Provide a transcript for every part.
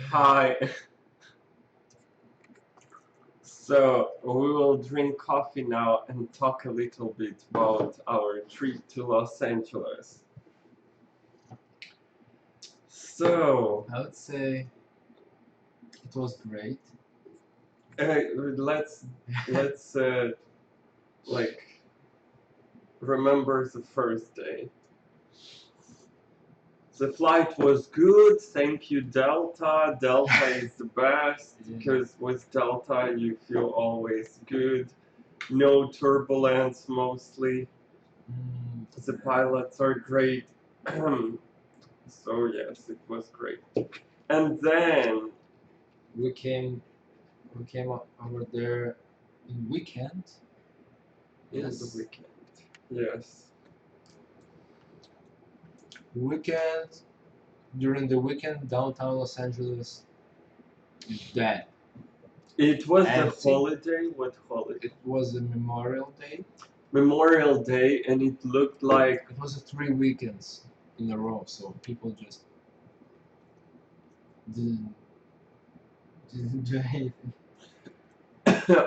Hi. So we will drink coffee now and talk a little bit about our trip to Los Angeles. So I would say it was great. uh, let's like remember the first day. The flight was good. Thank you, Delta. Delta is the best Yeah. because with Delta you feel always good. No turbulence mostly. The pilots are great. So yes, it was great. And then we came over there in weekend. in the Yes, weekend, yes, weekend during the weekend downtown Los Angeles is dead. it was the Empty. holiday. What holiday? It was a Memorial Day. Memorial Day, and it looked like It was 3 weekends in a row, so people just didn't didn't do anything.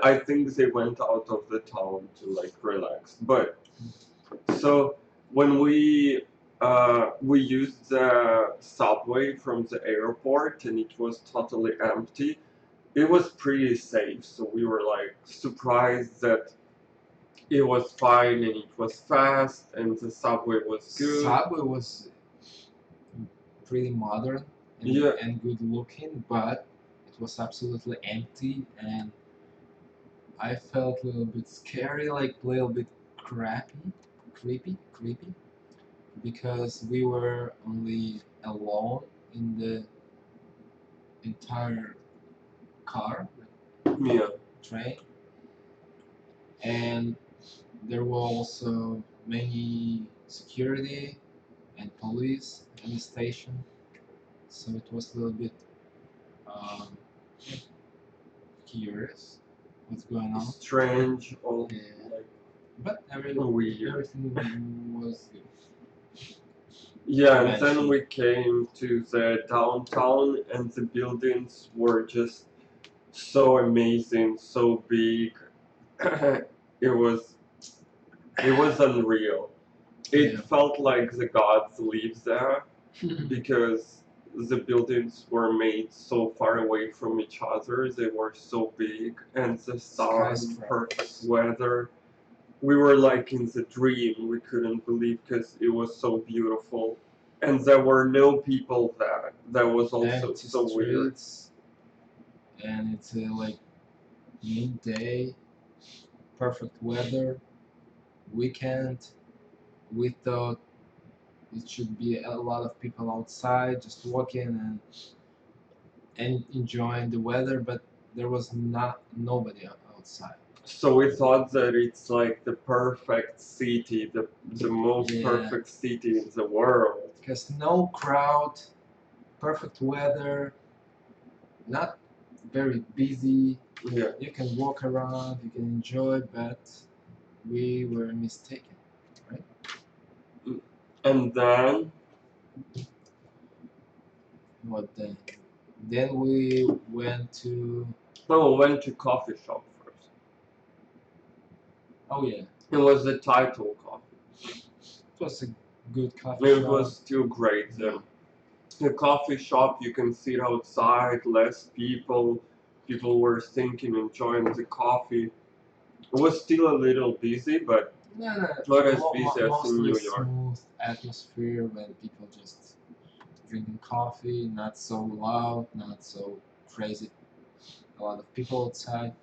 I think they went out of the town to like relax. But so when we used the subway from the airport and it was totally empty, it was pretty safe. So we were like surprised that it was fine and it was fast and the subway was good. Subway was pretty modern Yeah. and good looking, but it was absolutely empty, and I felt a little bit scary, like a little bit creepy, because we were only alone in the entire car, Yeah. train, and there were also many security and police in the station, so it was a little bit um, curious what's going on. Strange, all Yeah. like But weird. everything was good. Yeah, and then Eventually. we came to the downtown and the buildings were just so amazing, so big. it was it was unreal. It Yeah. felt like the gods live there because the buildings were made so far away from each other. They were so big, and the sun, perfect weather. We were like in the dream. We couldn't believe because it was so beautiful, and there were no people there. That was also Empty so weird. streets, and it's like midday, perfect weather, weekend. We thought it should be a lot of people outside, just walking and enjoying the weather, but there was not nobody outside. So we thought that it's like the perfect city, the most Yeah. perfect city in the world. Because no crowd, perfect weather, not very busy. Yeah. You can walk around, you can enjoy, but we were mistaken, right? And then What then? Then we went to. we went to coffee shop first. Oh yeah, It was the title coffee. it was a good coffee It shop. was still great. The coffee shop, you can sit outside, less people. People were thinking, enjoying the coffee. It was still a little busy, but No, not as busy as in mostly New York. smooth atmosphere when people just drinking coffee, not so loud, not so crazy. A lot of people outside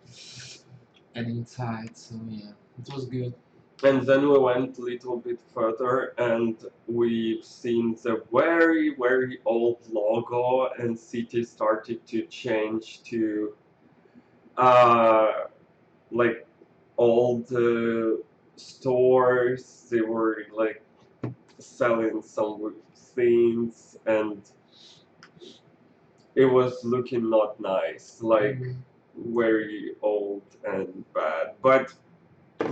and inside, so yeah, it was good. And then we went a little bit further and we've seen the very, very old logo and city started to change to like old stores. They were like selling some things and it was looking not nice, like very old and bad. But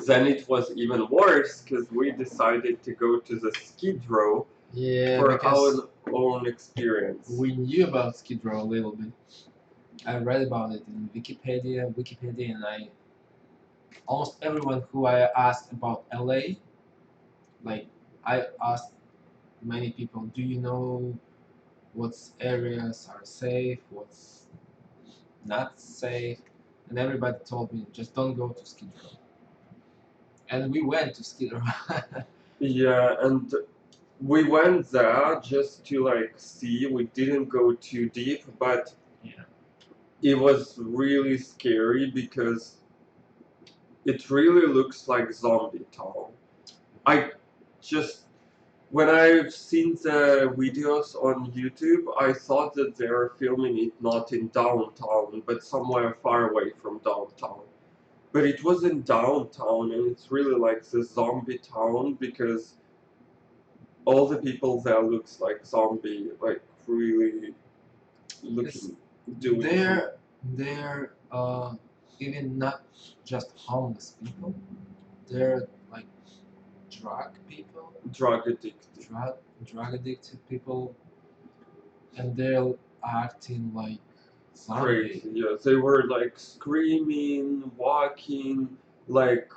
then it was even worse because we decided to go to the Skid Row Yeah, for because own experience. We knew about Skid Row a little bit. I read about it in Wikipedia, and almost everyone who I asked about LA, like I asked many people, do you know what areas are safe, what's not safe, and everybody told me just don't go to Skid Row. And we went to Skid Row. Yeah, and we went there just to like see. We didn't go too deep, but Yeah. it was really scary because it really looks like zombie town. I just when I've seen the videos on YouTube, I thought that they were filming it not in downtown, but somewhere far away from downtown. But it was in downtown, and it's really like the zombie town because all the people there looks like zombie, like really looking, doing. They're even not just homeless people. They're like drug people, Drug addicted. drug addicted people, and they're acting like Crazy, zombie. yeah. They were like screaming, walking, like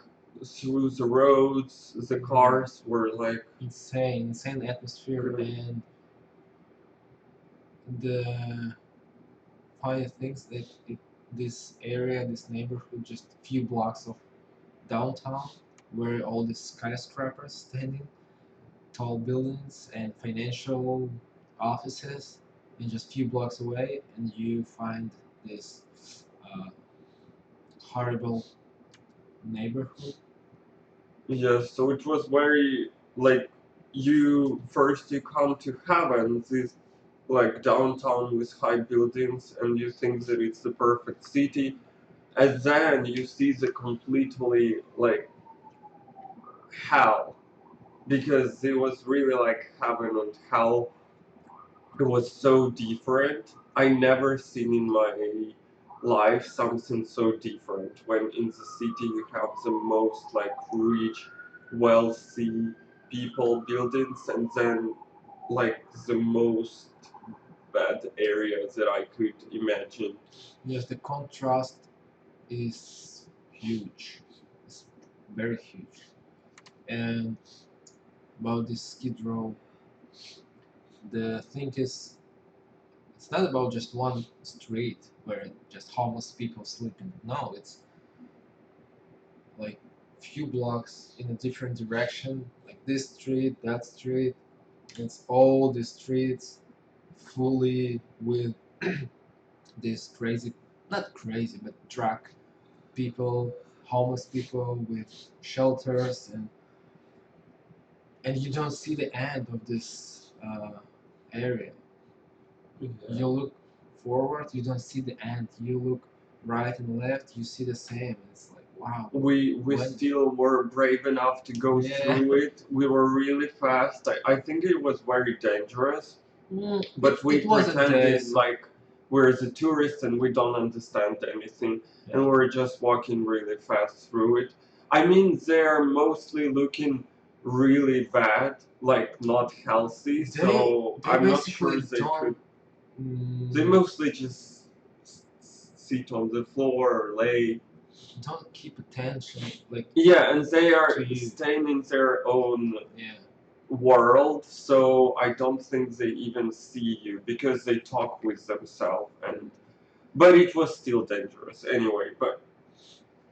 through the roads. The cars were like Insane atmosphere, and the funny things that this area, this neighborhood, just a few blocks of downtown, where all these skyscrapers standing, tall buildings and financial offices, and just a few blocks away, and you find this uh, horrible neighborhood. yeah. So it was very like you come to heaven, this like downtown with high buildings, and you think that it's the perfect city, and then you see the completely like hell because it was really like heaven and hell. It was so different. I never seen in my life something so different. When in the city you have the most like rich, wealthy people, buildings, and then like the most bad areas that I could imagine. Yes, the contrast is huge. It's very huge. And about this Skid Row, the thing is, it's not about just one street where just homeless people sleeping. No, it's like few blocks in a different direction, like this street, that street. It's all the streets fully with this crazy, not crazy, but drug people, homeless people with shelters, and you don't see the end of this area. You look forward, you don't see the end. You look right and left, you see the same. It's like wow. We When- still were brave enough to go Yeah. through it. We were really fast. I think it was very dangerous, but it, we it wasn't pretended this. like we're the tourists and we don't understand anything, and we're just walking really fast through it. I mean, they're mostly looking really bad, like not healthy. So They I'm not sure basically they don't. could. They mostly just sit on the floor or lay. Don't keep attention, like Yeah, and they are to you. staying in their own Yeah. world, so I don't think they even see you because they talk with themselves. And but it was still dangerous anyway. But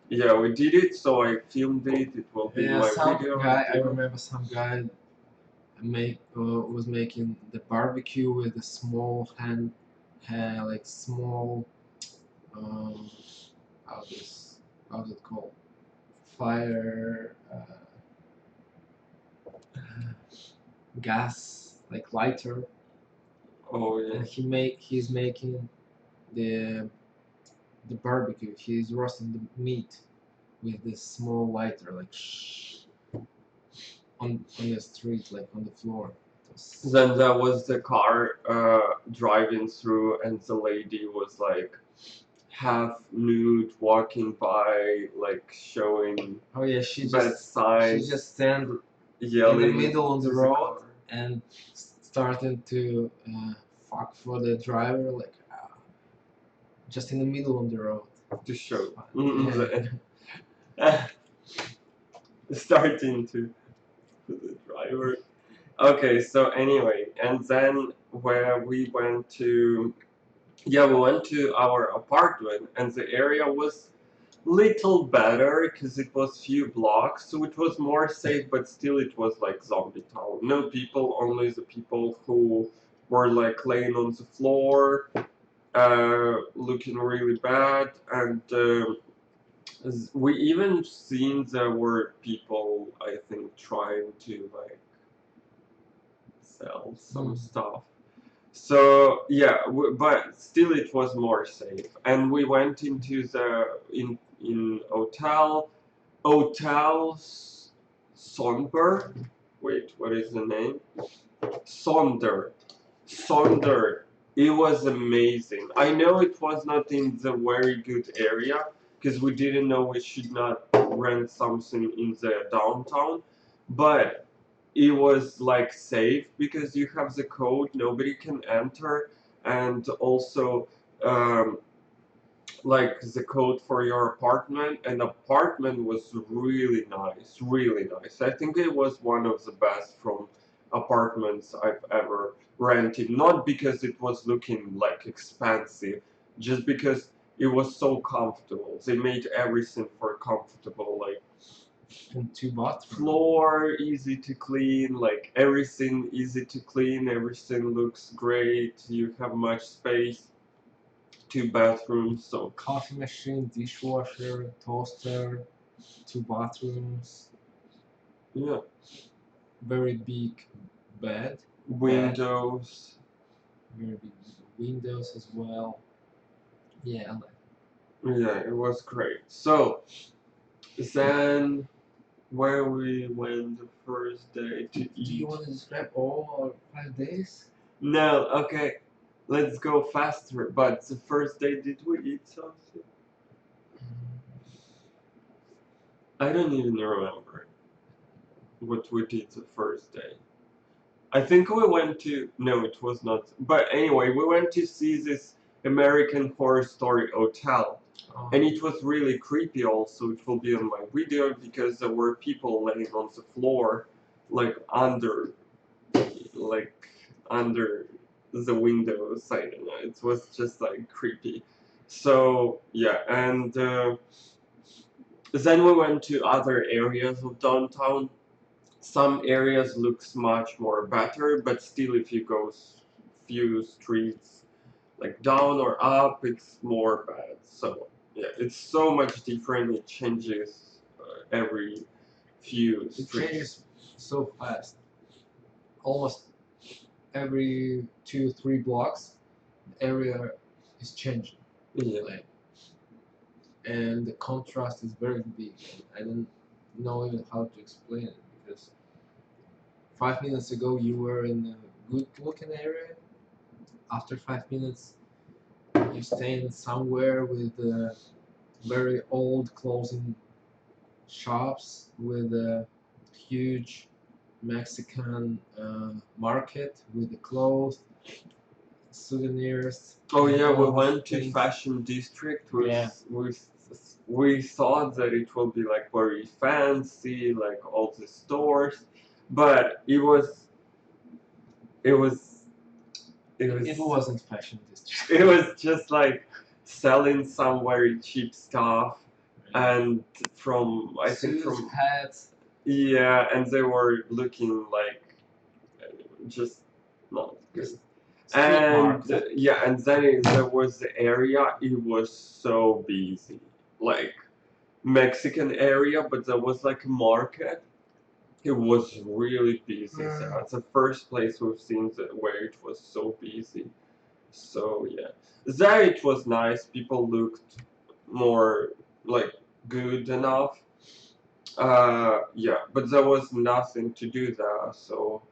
yeah, we did it, so I filmed it. It will be in Yeah, my some video. guy. I Yeah. remember some guy was making the barbecue with a small like small um, how this how's it called, fire gas like lighter, Oh yeah. and he's making the barbecue. He's roasting the meat with this small lighter, like on the street, like on the floor. Then there was the car driving through, and the lady was like half nude, walking by, like showing Oh yeah, she bad just signs, stand yelling in the middle of the to road car. and starting to fuck for the driver, like just in the middle of the road. to show. Yeah. Starting to the driver. Okay, so anyway, and then where we went to, yeah, we went to our apartment, and the area was little better because it was few blocks, so it was more safe, but still it was like zombie town. No people, only the people who were like laying on the floor, looking really bad, and we even seen there were people, I think, trying to like sell some stuff. So yeah, but still it was more safe. And we went into the in hotel Sonder. Wait, what is the name? Sonder. Sonder. It was amazing. I know it was not in the very good area because we didn't know we should not rent something in the downtown, but it was like safe because you have the code, nobody can enter, and also um, like the code for your apartment, and apartment was really nice, really nice. I think it was one of the best from apartments I've ever rented, not because it was looking like expensive, just because it was so comfortable. They made everything for comfortable, like And 2 bathrooms. floor easy to clean, like everything easy to clean, everything looks great, you have much space, 2 bathrooms, so Coffee machine, dishwasher, toaster, 2 bathrooms, yeah, very big bed, windows. very big windows as well. Yeah, Yeah, it was great. So then where we went the first day to do you eat. want to describe all our 5 days? No, okay, let's go faster. But the first day, did we eat something? I don't even remember what we did the first day. I think we went to, no, it was not. But anyway, we went to see this American Horror Story hotel. Oh. And it was really creepy also, it will be on my video, because there were people laying on the floor, like like under the windows, I don't know, it was just like creepy. So, yeah, and then we went to other areas of downtown. Some areas looks much more better, but still if you go few streets like down or up, it's more bad. So yeah, it's so much different. It changes every few It streets. changes so fast. Almost every 2-3 blocks, the area is changing. Yeah. Like, and the contrast is very big. I don't know even how to explain it because 5 minutes ago you were in a good looking area. After 5 minutes, you staying somewhere with very old clothing shops with a huge Mexican market with the clothes, souvenirs. Oh and yeah, we all these went to things. Fashion District. Yeah. We thought that it will be like very fancy, like all the stores, but it was It wasn't fashion district. it was just like selling some very cheap stuff, and I think Suits, from hats. yeah, and they were looking like just not good. Street And market. yeah, and then there was the area. It was so busy, like Mexican area, but there was like a market. It was really busy. So it's the first place we've seen where it was so busy. So yeah, there it was nice. People looked more like good enough. Yeah, but there was nothing to do there, so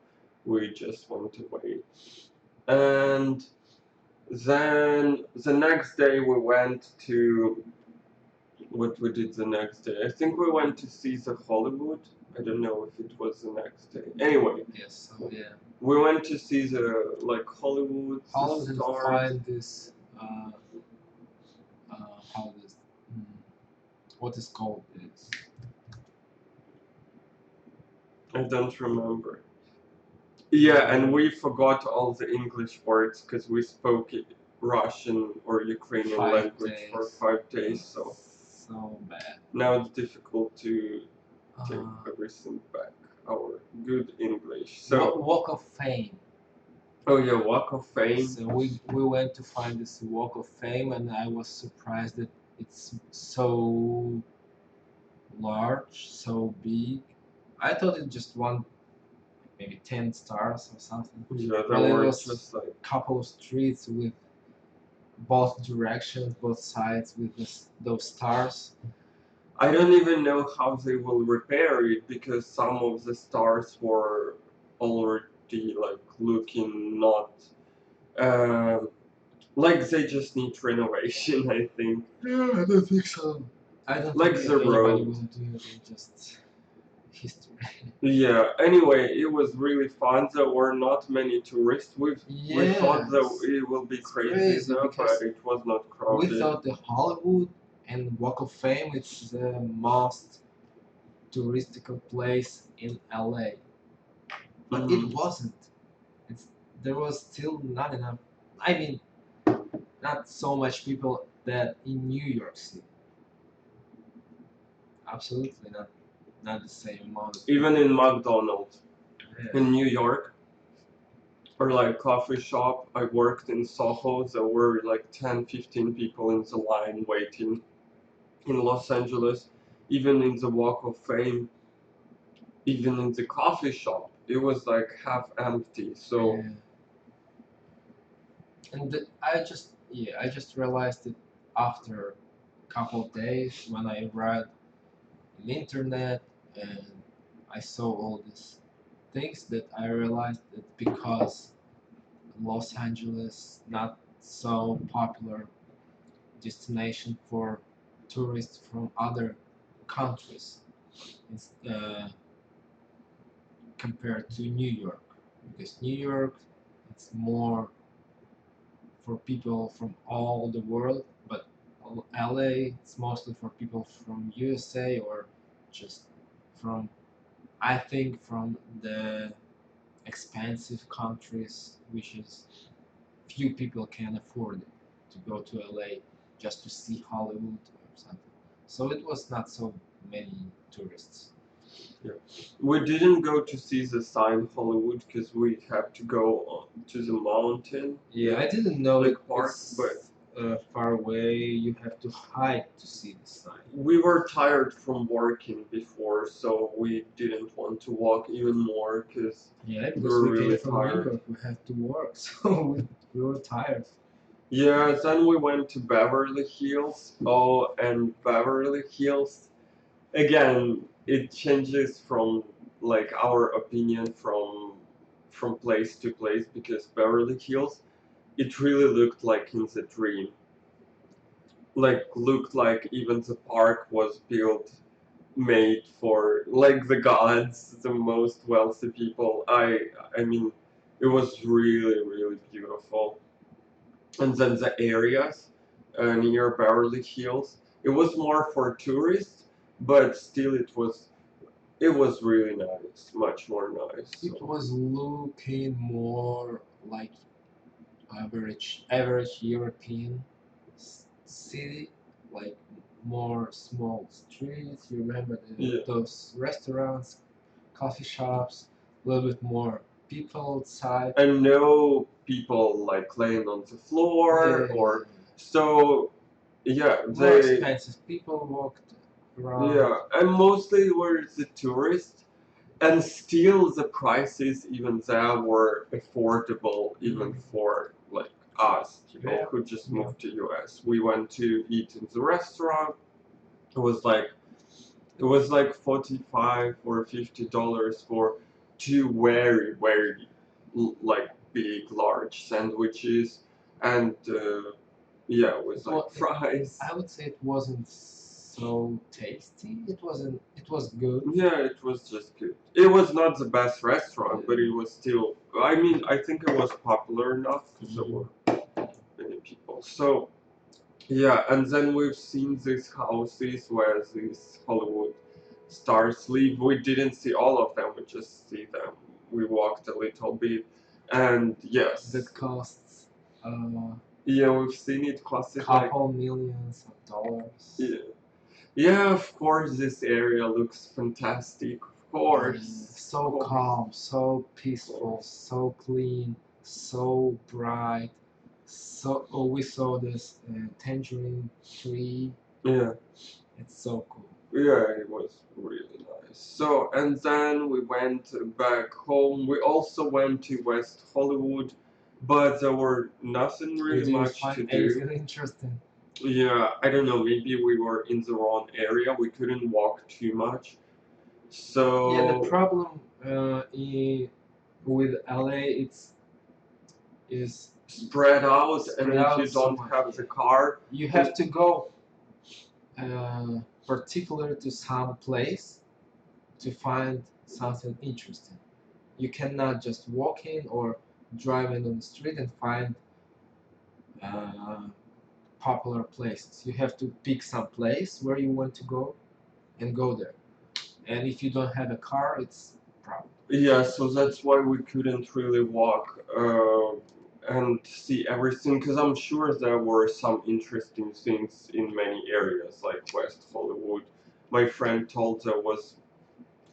we just went away. And then the next day we went to what we did the next day. I think we went to see the Hollywood. I don't know if it was the next day. Anyway, Yes. So yeah. We went to see the like Hollywood Hollywood and stars. find this how this mm, what is called this I don't remember. Yeah, and we forgot all the English words because we spoke Russian or Ukrainian 5 days. language for 5 days. So So bad. now it's difficult to take Uh, everything back. Our good English. So Walk of Fame. oh yeah, Walk of Fame. So we went to find this Walk of Fame, and I was surprised that it's so large, so big. I thought it just one, maybe 10 stars or something. Yeah, there But it were was just like a couple of streets with both directions, both sides with those stars. I don't even know how they will repair it because some of the stars were already like looking not like they just need renovation. I think Yeah, I don't think so. I don't like think the that anybody road. will do it. Just history. Yeah. Anyway, it was really fun. There were not many tourists. We thought that Yes, it will be it's crazy crazy though, but because it was not we crowded. thought the Hollywood and Walk of Fame it's the most touristical place in LA, but it Mm. wasn't. It's there was still not enough. I mean, not so much people that in New York City. Absolutely not. Not the same amount of Even in McDonald's yeah. in New York or like coffee shop, I worked in Soho. There were like 10, 15 people in the line waiting. In Los Angeles, even in the Walk of Fame, even in the coffee shop, it was like half empty. So Yeah. And I just realized it after a couple of days when I read on the internet and I saw all these things that I realized that because Los Angeles not so popular destination for tourists from other countries it's, compared to New York because New York it's more for people from all the world, but LA it's mostly for people from USA or just from I think from the expensive countries which is few people can afford it to go to LA just to see Hollywood or something. So it was not so many tourists. yeah, we didn't go to see the sign Hollywood because we had to go to the mountain. Yeah, I didn't know Lake it, Park, but it's far away. You have to hike to see the sign. we were tired from working before, so we didn't want to walk even more because Yeah, we because were we came really from New tired. York, we had to work, so we were tired. Yeah, then we went to Beverly Hills. Oh, and Beverly Hills again, it changes from like our opinion from place to place because Beverly Hills, it really looked like in the dream. Like looked like even the park was built made for like the gods, the most wealthy people. I mean, it was really really beautiful. And then the areas near Beverly Hills, it was more for tourists, but still it was really nice, much more nice. It So. was looking more like average European city, like more small streets. You remember Yeah. those restaurants, coffee shops, a little bit more people outside. And no people like laying on the floor Yeah, or so. Yeah, more they. expensive people walked around. Yeah, and mostly were the tourists, and still the prices even there were affordable even for like us, Yeah, who just yeah. moved to US. We went to eat in the restaurant. It was like it was like $45 or $50 for two very very like big large sandwiches and yeah, it was like Well, fries. I would say it wasn't so tasty. It wasn't. It was good. Yeah, it was just good. It was not the best restaurant, but it was still. I mean, I think it was popular enough because there were many people. So yeah, and then we've seen these houses where these Hollywood stars live. We didn't see all of them. We just see them. We walked a little bit, and yes, That costs yeah, we've seen it costed like couple millions of dollars. yeah. Yeah, of course, this area looks fantastic. Of course. So Of course. calm, so peaceful, so clean, so bright. So we saw this tangerine tree. Yeah. It's so cool. Yeah, it was really nice. So, and then we went back home. We also went to West Hollywood, but there were nothing really Did you much to find do. anything interesting? Yeah, I don't know, maybe we were in the wrong area. We couldn't walk too much. So, Yeah, the problem with LA is spread out, and spread if out you so don't much, have yeah. the car, You have to go particular to some place to find something interesting. You cannot just walk in or drive in on the street and find uh, popular places. You have to pick some place where you want to go and go there. And if you don't have a car, it's a problem. yeah, so that's why we couldn't really walk and see everything, because I'm sure there were some interesting things in many areas, like West Hollywood. My friend told there was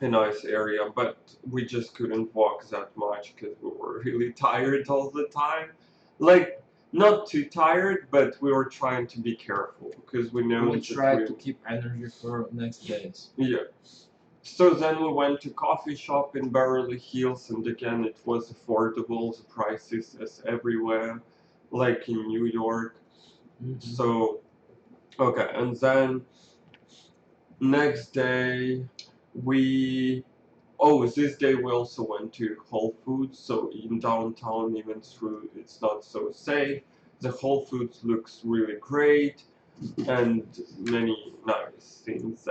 a nice area, but we just couldn't walk that much because we were really tired all the time. Like, not too tired, but we were trying to be careful because we know We that try to keep energy for next days. yeah. So then we went to coffee shop in Beverly Hills, and again it was affordable. The prices as everywhere, like in New York. So okay, and then next day we this day we also went to Whole Foods. So in downtown, even through it's not so safe. The Whole Foods looks really great, and many nice things.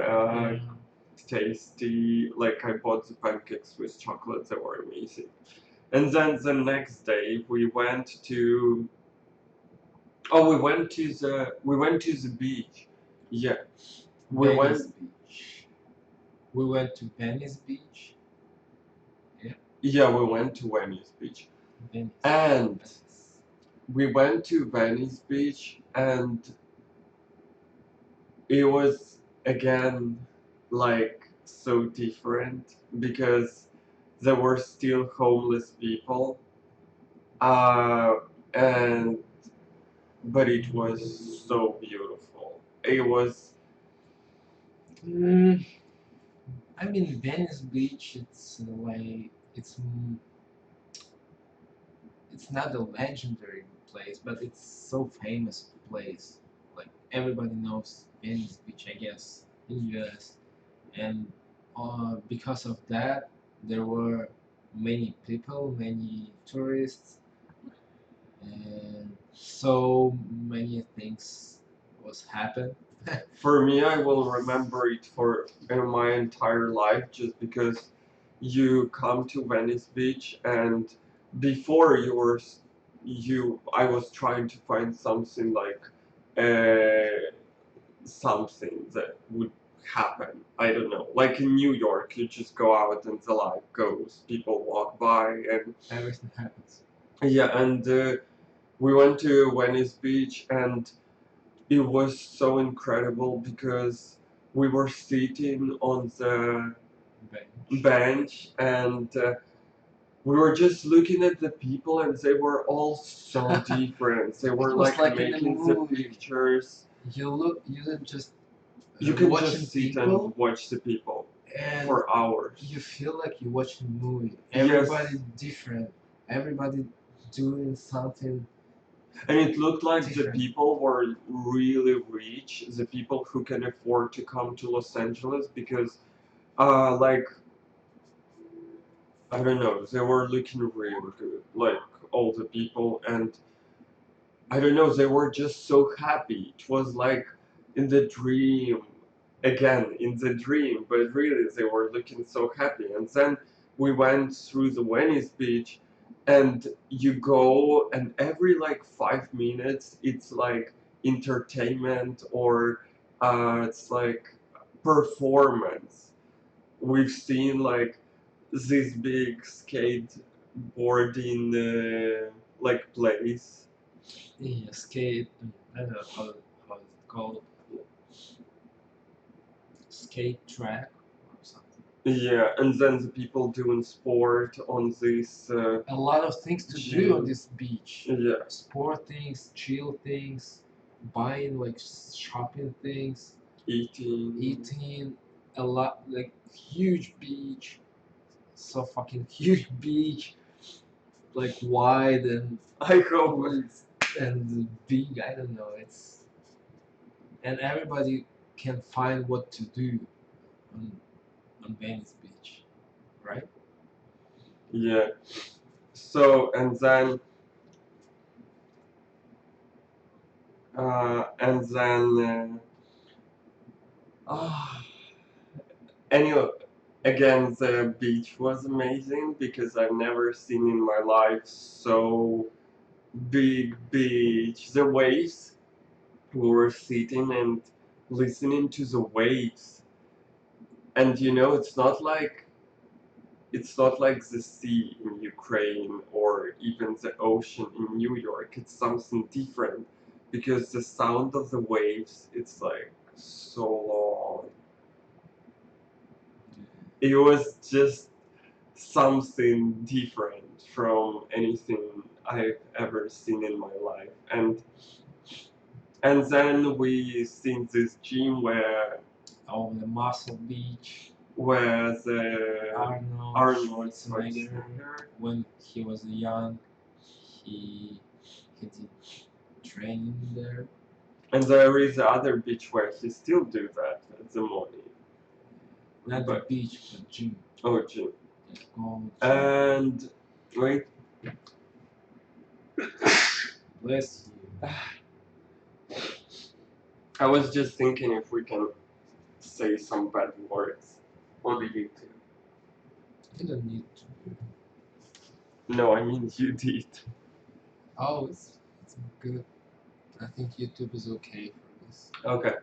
Tasty. Like I bought the pancakes with chocolate; they were amazing. And then the next day we went to we went to the beach. Yeah, we Venice went. Beach. We went to Venice Beach. Yeah, Yeah, we went to Venice Beach, Venice. and Venice. we went to Venice Beach, and it was again like so different because there were still homeless people, uh, and but it was so beautiful. It was Mm, I mean, Venice Beach. It's not a legendary place, but it's so famous place. Like everybody knows Venice Beach, I guess, in US, and because of that, there were many people, many tourists, and so many things was happened. for me. I will remember it for my entire life just because you come to Venice Beach and before I was trying to find something like something that would happen. I don't know. Like in New York, you just go out and the light goes, people walk by, and Everything happens. yeah, and we went to Venice Beach, and it was so incredible because we were sitting on the bench and we were just looking at the people and they were all so different. They were It was like in the making the movie. pictures. You didn't just You can watching just sit people, and watch the people and for hours. you feel like you're watching a movie. Yes. Everybody's different. Everybody doing something. And it looked like the Different. people were really rich, the people who can afford to come to Los Angeles because, like, I don't know, they were looking really good, like all the people, and I don't know, they were just so happy. It was like in the dream. again in the dream, but really they were looking so happy. And then we went through the Venice beach, and you go, and every like 5 minutes it's like entertainment or it's like performance. We've seen like this big skateboarding like place. Yeah, skate. I don't know how it's called. Skate track or something. Yeah, and then the people doing sport on this. A lot of things to do on this beach. Yeah. Sport things, chill things, buying like shopping things, Eating. a lot like huge beach, so fucking huge beach, like wide and I hope and big. I don't know. It's and everybody can find what to do on Venice Beach, right? Yeah. So and then and then ah anyway, again the beach was amazing because I've never seen in my life so big beach. The waves, we were sitting and listening to the waves, and it's not like the sea in Ukraine or even the ocean in New York. It's something different because the sound of the waves, it's like so long. It was just something different from anything I've ever seen in my life. And then we seen this gym where The Muscle Beach, the Arnold Schwarzenegger, Schwarzenegger. when he was young, he did training there. And there is other beach where he still do that at the morning. Not the beach, but gym. Oh, gym. Called And wait, bless you. I was just thinking if we can say some bad words on the YouTube. You don't need to do. No, I mean you did. Oh, it's good. I think YouTube is okay for this. Okay.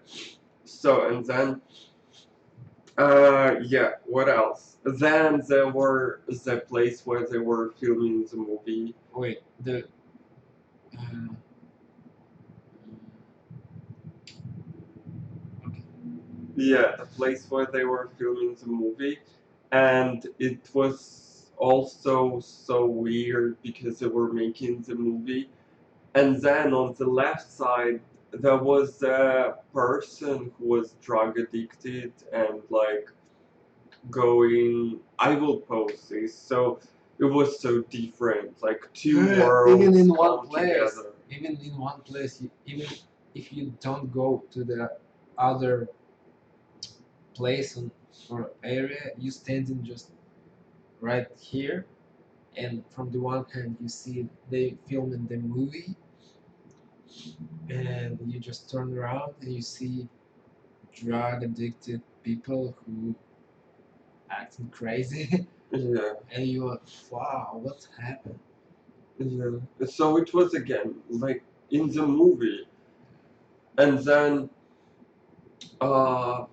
So and then yeah, what else? Then there were the place where they were filming the movie. Wait, okay. Yeah, the place where they were filming the movie, and it was also so weird because they were making the movie, and then on the left side there was a person who was drug addicted and like going. I will post this. So it was so different, like two worlds even in one come place. together. Even in one place, even if you don't go to the other place or area, you standing just right here, and from the one hand you see they filming the movie, and you just turn around and you see drug addicted people who acting crazy, Yeah. and you're like, wow, what happened? Yeah. So it was again like in the movie, and then uh,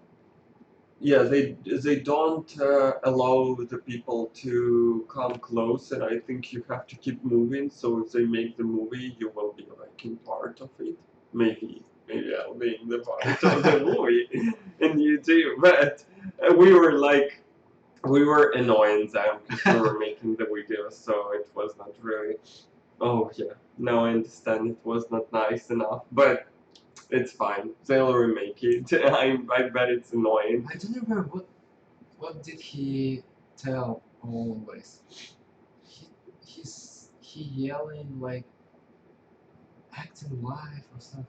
yeah, they don't allow the people to come close, and I think you have to keep moving. So if they make the movie, you will be like in part of it. Maybe I'll be in the part of the movie, and you too. But we were annoying them because we were making the video, so it was not really. Oh yeah, now I understand it was not nice enough, but it's fine. They'll remake it. I bet it's annoying. I don't remember what did he tell always. He yelling like acting live or something.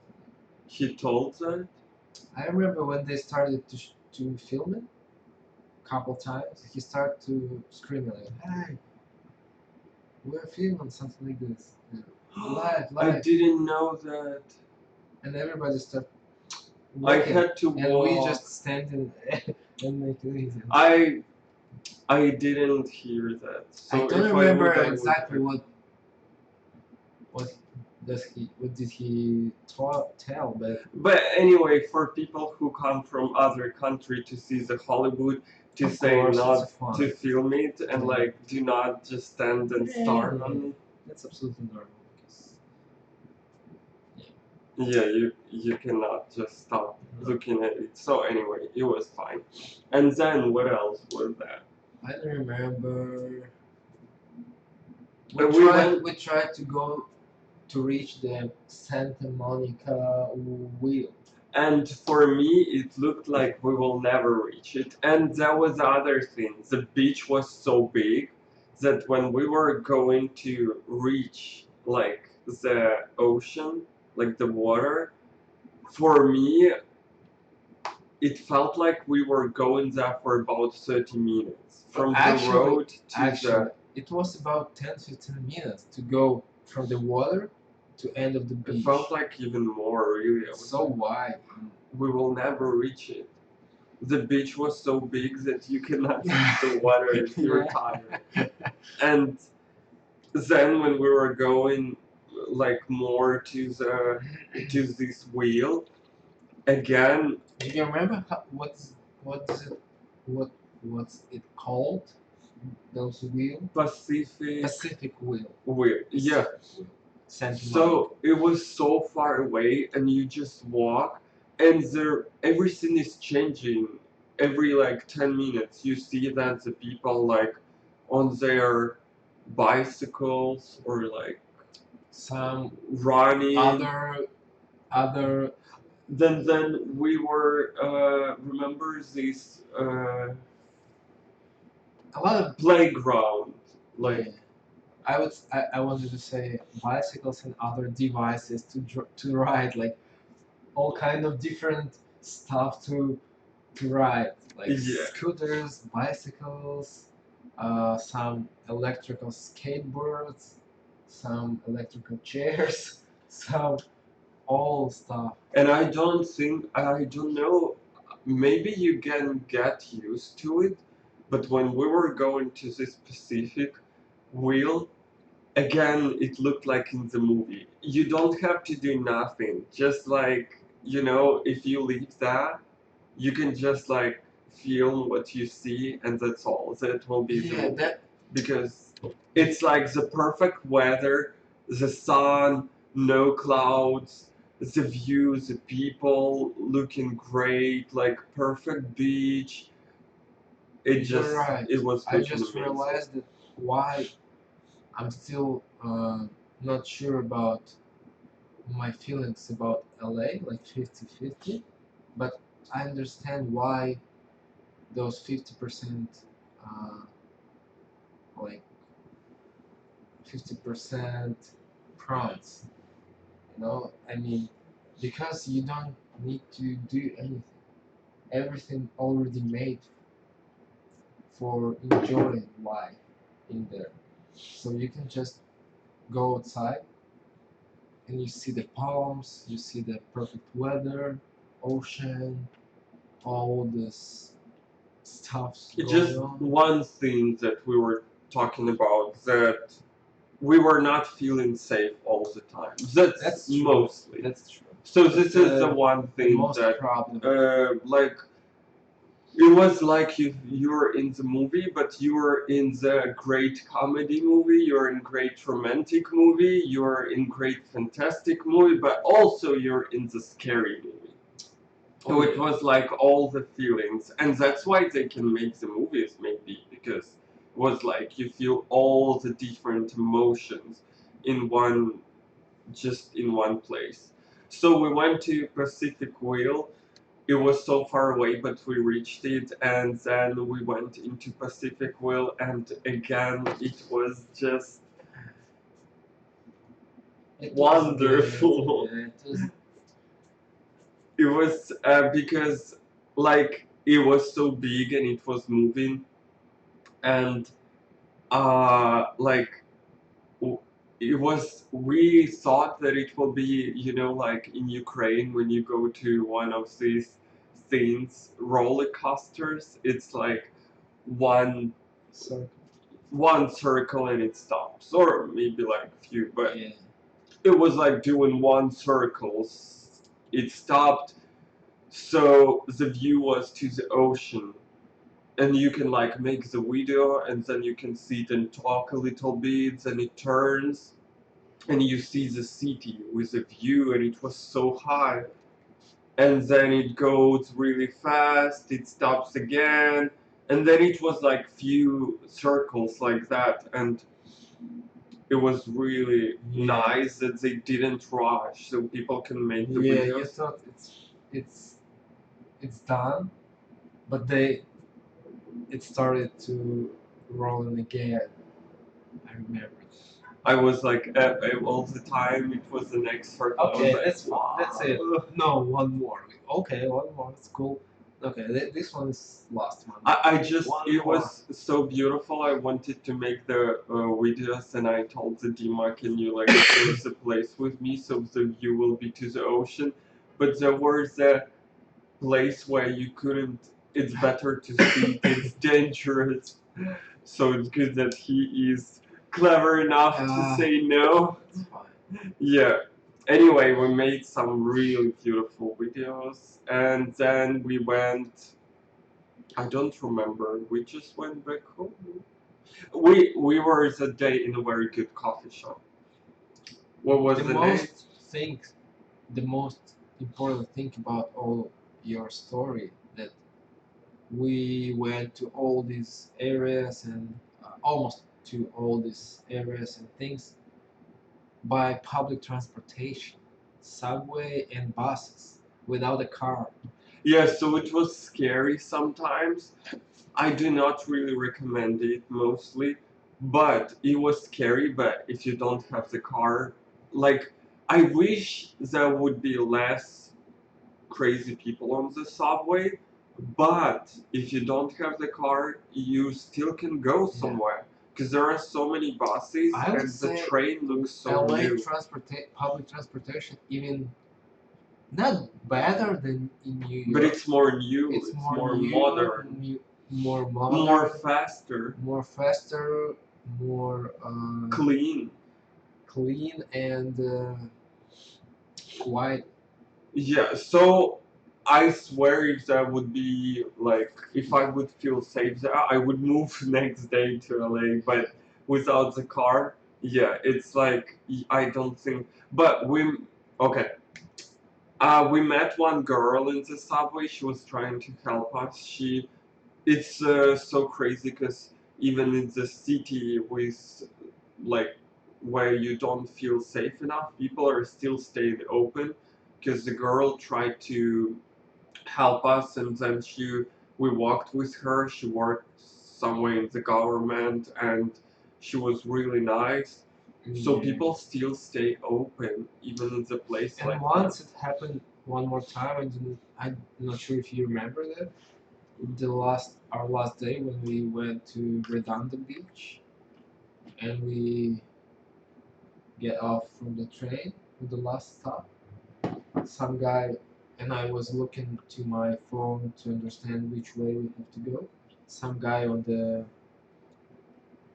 He told that? I remember when they started to film it, couple times, he started to scream like, "Hey, we're filming something like this, live." I didn't know that. And everybody started, I walking, had to and we walk. just standing and make reasons. I didn't hear that. I So don't if remember I would exactly what what did he tell, but But anyway, for people who come from other country to see the Hollywood, to of say course it's not fun. to film it and Yeah. like do not just stand and stare on it. That's absolutely normal. Because, Yeah, you cannot just stop looking at it. So anyway, it was fine. And then what else was that? I don't remember. And we went. We tried to go to reach the Santa Monica wheel. And for me, it looked like we will never reach it. And there was the other thing. The beach was so big that when we were going to reach like the ocean, like the water, for me, it felt like we were going there for about 30 minutes. From the road to Actually, it was about 10-15 minutes to go from the water to end of the it beach. felt like even more, really. I was So like, wide. we will never reach it. The beach was so big that you cannot reach the water if you're tired. And then when we were going like more to this wheel, again, Do you remember what's it called? Those wheel? Pacific wheel. wheel. Yeah. Santa Monica. So it was so far away, and you just walk, and everything is changing. Every like 10 minutes, you see that the people like on their bicycles or like Some running. other Then we were remember this a lot of playground like. yeah. I wanted to say bicycles and other devices to ride, like all kind of different stuff to ride, like Yeah. scooters, bicycles, some electrical skateboards, some electrical chairs, some all stuff. And I don't know, maybe you can get used to it, but when we were going to this specific wheel, again, it looked like in the movie. You don't have to do nothing. Just like, if you leave that, you can just like feel what you see, and that's all. That will be the movie. Because it's like the perfect weather, the sun, no clouds, the view, the people looking great, like perfect beach. You're right. It was. I just realized that why I'm still not sure about my feelings about LA, like 50-50, but I understand why those 50%, uh, like 50% prawns, I mean, because you don't need to do anything. Everything already made for enjoying life in there. So you can just go outside and you see the palms, you see the perfect weather, ocean, all this stuff It's going just on. one thing that we were talking about, that we were not feeling safe all the time. That's true. mostly. That's true. So this is the one The thing most that, problem. like, it was like you were in the movie, but you were in the great comedy movie, you're in great romantic movie, you're in great fantastic movie, but also you're in the scary movie. So it was like all the feelings, and that's why they can make the movies, maybe, because it was like you feel all the different emotions in one, just in one place. So we went to Pacific Wheel. It was so far away, but we reached it, and then we went into Pacific Wheel, and again, it was just wonderful. It was because like it was so big and it was moving, and like it was, we thought that it will be, you know, like in Ukraine when you go to one of these things, roller coasters, it's like one So one circle and it stops, or maybe like a few, but yeah, it was like doing one circle. It stopped, so the view was to the ocean, and you can like make the video, and then you can sit and talk a little bit, and it turns, and you see the city with a view, and it was so high, and then it goes really fast, it stops again, and then it was like few circles like that, and it was really yeah, nice that they didn't rush so people can make the yeah. You videos. thought it's it's done, but they it started to rolling again. I remember. I was like, all the time it was the next circle. I was Okay, like, that's fine. That's it. wow. No, one more. Okay, one more. It's cool. Okay, this one is last one. I just, One it more. was so beautiful. I wanted to make the videos, and I told the Dima, can you like choose a place with me so the view will be to the ocean? But there was a place where you couldn't. It's better to see. It's dangerous. So it's good that he is clever enough to say no. It's fine. Yeah. Anyway, we made some really beautiful videos, and then we went. I don't remember. We just went back home. We were that day in a very good coffee shop. What was The the name? the most important thing about all your story that we went to all these areas and almost to all these areas and things by public transportation, subway and buses, without a car. Yeah, so it was scary sometimes. I do not really recommend it mostly, but it was scary. But if you don't have the car, like, I wish there would be less crazy people on the subway, but if you don't have the car, you still can go Yeah. somewhere because there are so many buses I would and the say train looks so LA new. public transportation even not better than in New York. But it's more new, It's it's more more new, modern, more more modern, faster, more faster, more clean. clean and quiet. Yeah, so I swear if that would be like, if I would feel safe there, I would move next day to LA, but without the car, yeah, it's like, I don't think, but okay, we met one girl in the subway, she was trying to help us, it's so crazy because even in the city with, like, where you don't feel safe enough, people are still staying open because the girl tried to help us, and then we walked with her. She worked somewhere in the government, and she was really nice. So Yeah. people still stay open even in the place And like once that. it happened one more time, I'm not sure if you remember that. Our last day when we went to Redondo Beach and we get off from the train with the last stop. Some guy and I was looking to my phone to understand which way we have to go. Some guy on the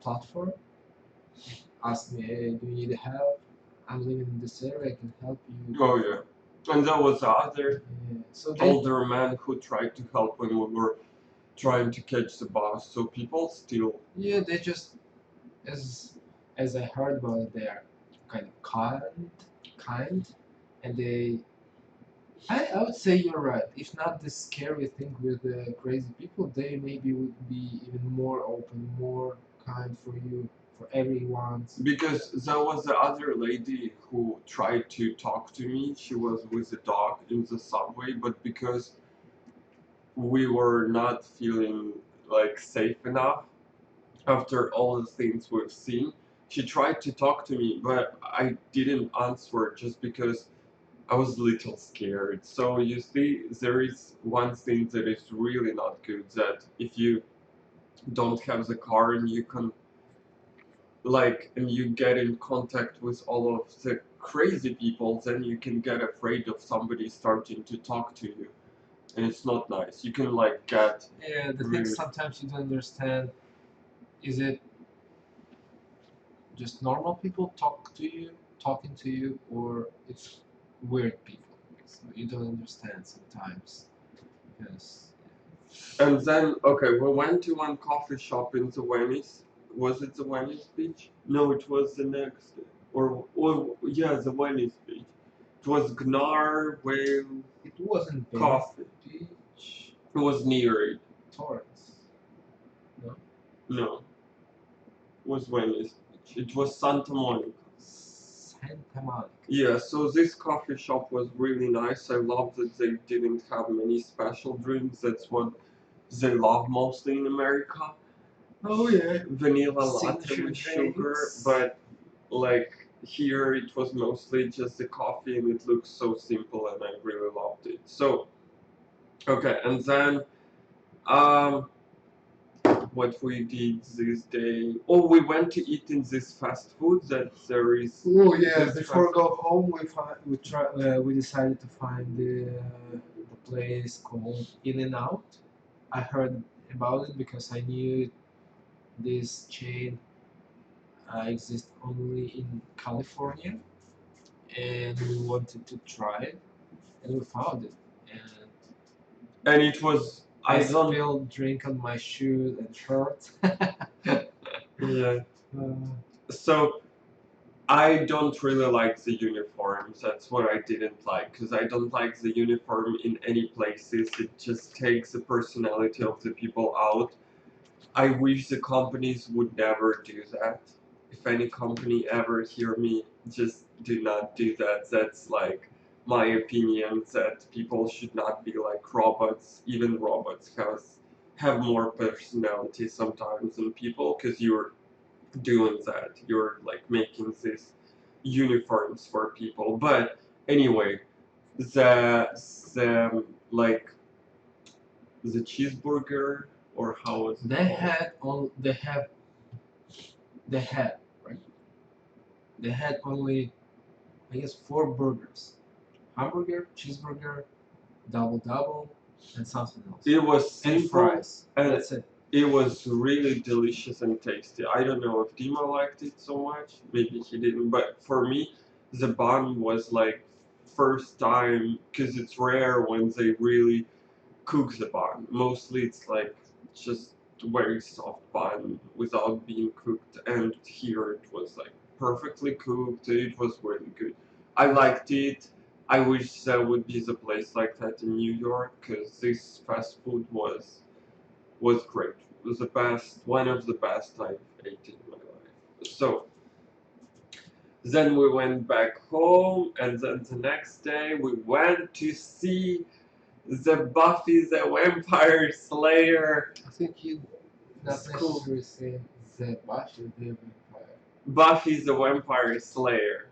platform asked me, "Hey, do you need help? I'm living in this area. I can help you." Oh yeah. And there was the other Yeah. So they older man who tried to help when we were trying to catch the bus. So people still. yeah they just as as I heard about it, they are kind of kind, and I would say you're right. If not the scary thing with the crazy people, they maybe would be even more open, more kind for you, for everyone. Because there was the other lady who tried to talk to me. She was with a dog in the subway, but because we were not feeling like safe enough after all the things we've seen, she tried to talk to me, but I didn't answer just because I was a little scared. So you see, there is one thing that is really not good, that if you don't have the car and you can like, and you get in contact with all of the crazy people, then you can get afraid of somebody starting to talk to you, and it's not nice. You can like get Yeah, the thing really. sometimes you don't understand, is it just normal people talking to you, or it's weird people? So you don't understand sometimes because And then, okay, we went to one coffee shop in the Venice. Was it the Venice Beach? No, it was the next, or yeah, the Venice Beach. It was Gnarwhal it wasn't Venice Coffee. Beach, It was near it. Torrance. No, No, it was Venice Beach. It was Santa Monica. Santa Monica. Yeah, so this coffee shop was really nice. I love that they didn't have many special drinks. That's what they love mostly in America. Oh yeah, Vanilla latte signature with sugar, drinks. but like here it was mostly just the coffee and it looks so simple and I really loved it. So, okay, and then um, what we did this day? Oh, we went to eat in this fast food that there is. Oh yeah, this before fast- go home, we decided to find the place called In and Out. I heard about it because I knew this chain exists only in California, and we wanted to try it, and we found it. And And it was I I don't spilled drink on my shoes and shirt. yeah. Uh, So I don't really like the uniforms. That's what I didn't like because I don't like the uniform in any places. It just takes the personality of the people out. I wish the companies would never do that. If any company ever hear me, just do not do that. That's like my opinion that people should not be like robots. Even robots have more personality sometimes than people because you're doing that. You're like making these uniforms for people. But anyway, the like the cheeseburger or how is it they called? had all they had right. They had only I guess four burgers: hamburger, cheeseburger, double double, and something else, It was and simple fries. and That's it. it was really delicious and tasty. I don't know if Dima liked it so much. Maybe he didn't. But for me, the bun was like first time because it's rare when they really cook the bun. Mostly it's like just very soft bun without being cooked. And here it was like perfectly cooked. It was really good. I liked it. I wish there would be a place like that in New York because this fast food was great. It was the best, one of the best I've ate in my life. So then we went back home, and then the next day we went to see the Buffy the Vampire Slayer I think you not school. necessarily say the Buffy the Vampire. Buffy the Vampire Slayer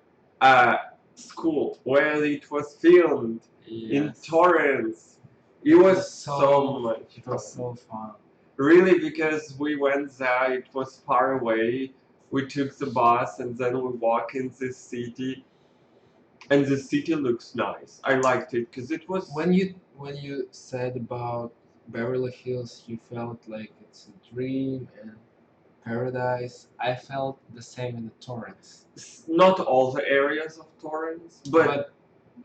school where it was filmed in Yes. Torrance. It was so much It fun. was so fun. Really, because we went there, it was far away. We took the bus and then we walk in this city, and the city looks nice. I liked it because it was When you said about Beverly Hills, you felt like it's a dream and paradise. I felt the same in the Torrance, not all the areas of Torrance, but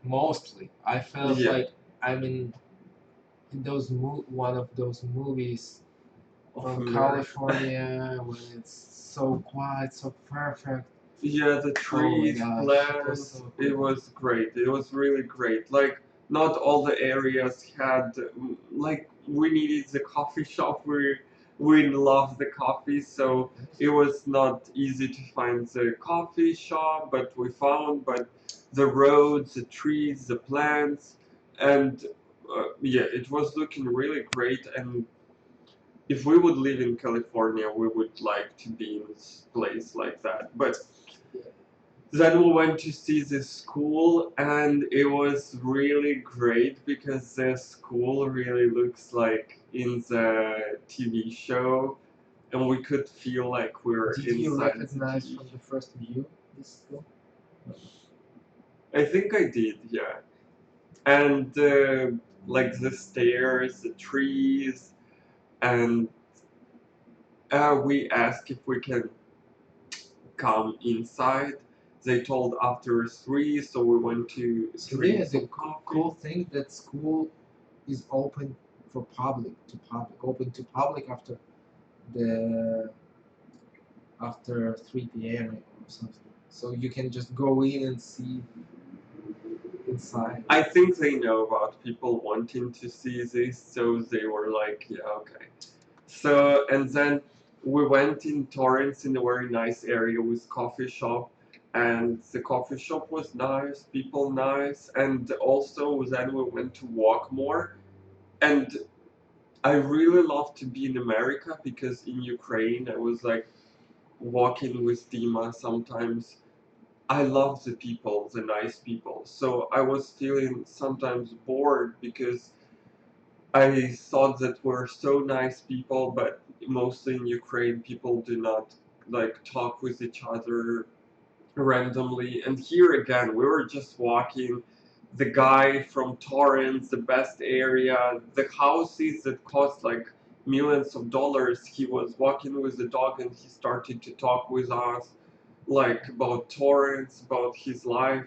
mostly I felt yeah, like I'm in one of those movies of from America. California when it's so quiet, so perfect. Yeah, the Oh my trees, gosh, it was plants, so it cool. was great. It was really great. Like, not all the areas had, like, we needed the coffee shop. We loved the coffee, so it was not easy to find the coffee shop, but we found, but the roads, the trees, the plants, and yeah, it was looking really great. And if we would live in California, we would like to be in this place like that. But then we went to see the school, and it was really great because the school really looks like in the TV show. and we could feel like we were Did inside you the recognize TV. from the first view this school? I think I did, yeah. And like the stairs, the trees, and we asked if we can come inside. They told after 3, so we went to So drink yeah, the some coffee. cool thing that school is open for open to public the after 3 p.m. or something. So you can just go in and see inside. I think they know about people wanting to see this, so they were like, yeah, okay. So, and then we went in Torrance in a very nice area with coffee shop, and the coffee shop was nice, people nice, and also then we went to walk more. And I really love to be in America because in Ukraine I was like walking with Dima sometimes. I love the people, the nice people. So I was feeling sometimes bored because I thought that we're so nice people, but mostly in Ukraine, people do not like talk with each other randomly. And here again, we were just walking. The guy from Torrance, the best area, the houses that cost like millions of dollars. He was walking with the dog and he started to talk with us like about Torrance, about his life.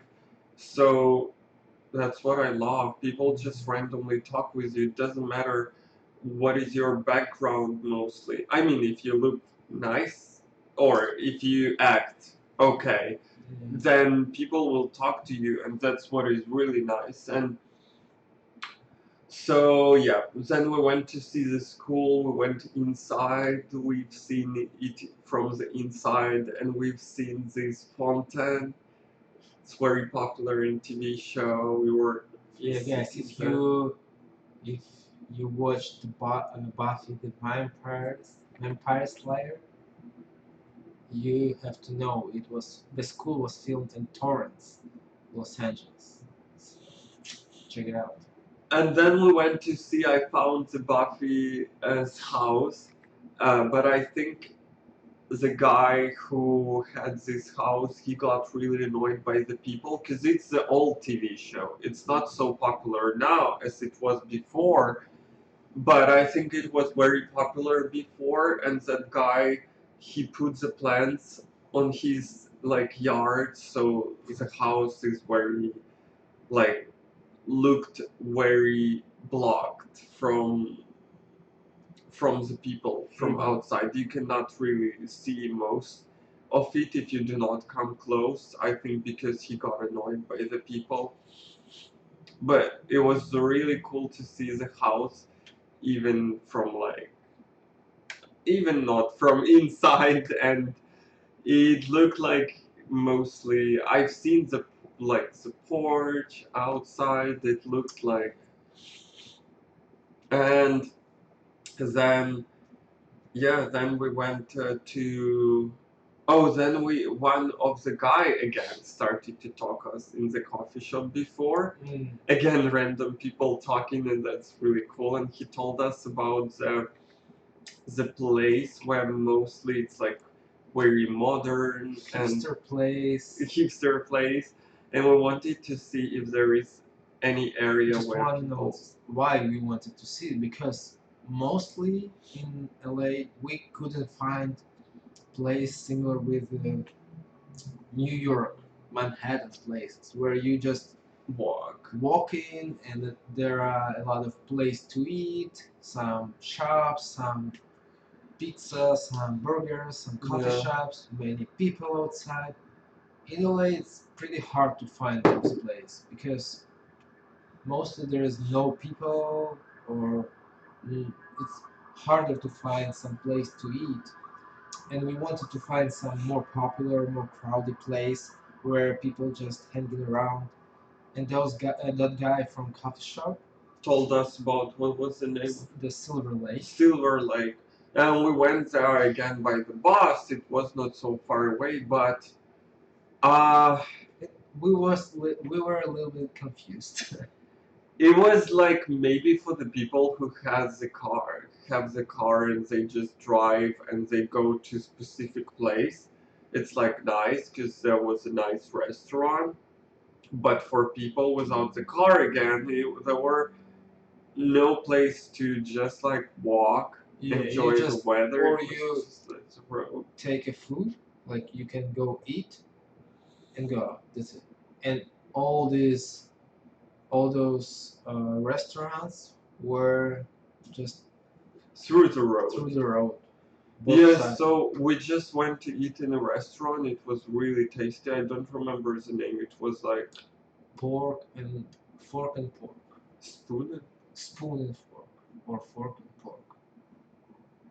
So that's what I love. People just randomly talk with you. It doesn't matter what is your background mostly. I mean, if you look nice or if you act okay, then people will talk to you, and that's what is really nice. And so, yeah, then we went to see the school, we went inside, we've seen it from the inside, and we've seen this fountain. It's very popular in TV show. We were Yeah, guys, if you watched Buffy the Vampire Slayer, you have to know the school was filmed in Torrance, Los Angeles. So, check it out. And then we went to see. I found the Buffy's house, but I think the guy who had this house, he got really annoyed by the people because it's the old TV show. It's not so popular now as it was before, but I think it was very popular before. And that guy, he put the plants on his like yard, so the house is very like looked very blocked from the people from outside. You cannot really see most of it if you do not come close. I think because he got annoyed by the people. But it was really cool to see the house even from like even not from inside, and it looked like mostly I've seen the like the porch outside. It looked like, and then yeah, then we went to. Oh, then one of the guy again started to talk us in the coffee shop before. Again, random people talking, and that's really cool. And he told us about the place where mostly it's like very modern and hipster place, and we wanted to see if there is any area Just where want to know people. why we wanted to see it because mostly in LA we couldn't find place similar with New York, Manhattan places where you just walk in and there are a lot of place to eat, some shops, some pizza, some burgers, some coffee Yeah. shops, many people outside. In LA, it's pretty hard to find those places because mostly there is no people or it's harder to find some place to eat. And we wanted to find some more popular, more crowded place where people just hanging around. And that guy from coffee shop Told us about what was the name? The Silver Lake. Silver Lake. And we went there again by the bus. It was not so far away, but uh We were a little bit confused. it was like maybe for the people who have the car and they just drive and they go to specific place. It's like nice because there was a nice restaurant. But for people without the car again, there were no place to just like walk, Yeah, enjoy the weather. or It was you just like the road. take a food, like you can go eat and go out. That's it. And all these, all those restaurants were just Through the road. through the road. Both Yes, sides. so we just went to eat in a restaurant. It was really tasty. I don't remember the name. It was like Pork and fork and pork, spoon. spoon and fork, or fork and pork,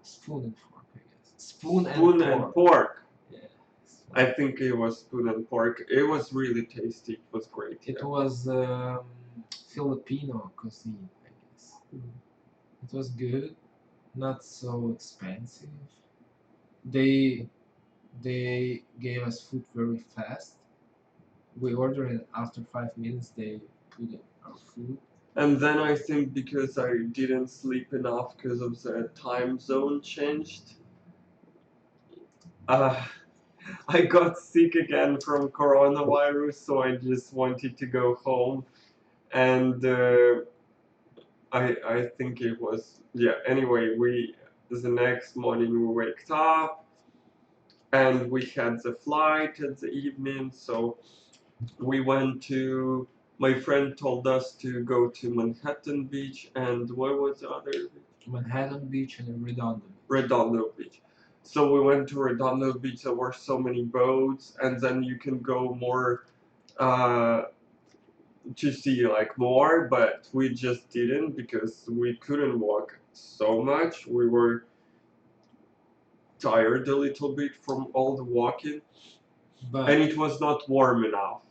spoon and fork, I guess. Spoon Spoon and and pork. pork. Yeah. I think it was spoon and pork. It was really tasty. It was great. It Yeah. was Filipino cuisine, I guess. It was good, not so expensive. They they gave us food very fast. We ordered it after 5 minutes. They put in our food. And then I think because I didn't sleep enough because of the time zone changed, uh, I got sick again from coronavirus, so I just wanted to go home. And I think it was, yeah, anyway, the next morning we waked up and we had the flight at the evening, so we went to, my friend told us to go to Manhattan Beach and where was the other beach? Manhattan Beach and Redondo. Redondo Beach. So we went to Redondo Beach. There were so many boats, and then you can go more uh, to see like more, but we just didn't because we couldn't walk so much. We were tired a little bit from all the walking, But and it was not warm enough.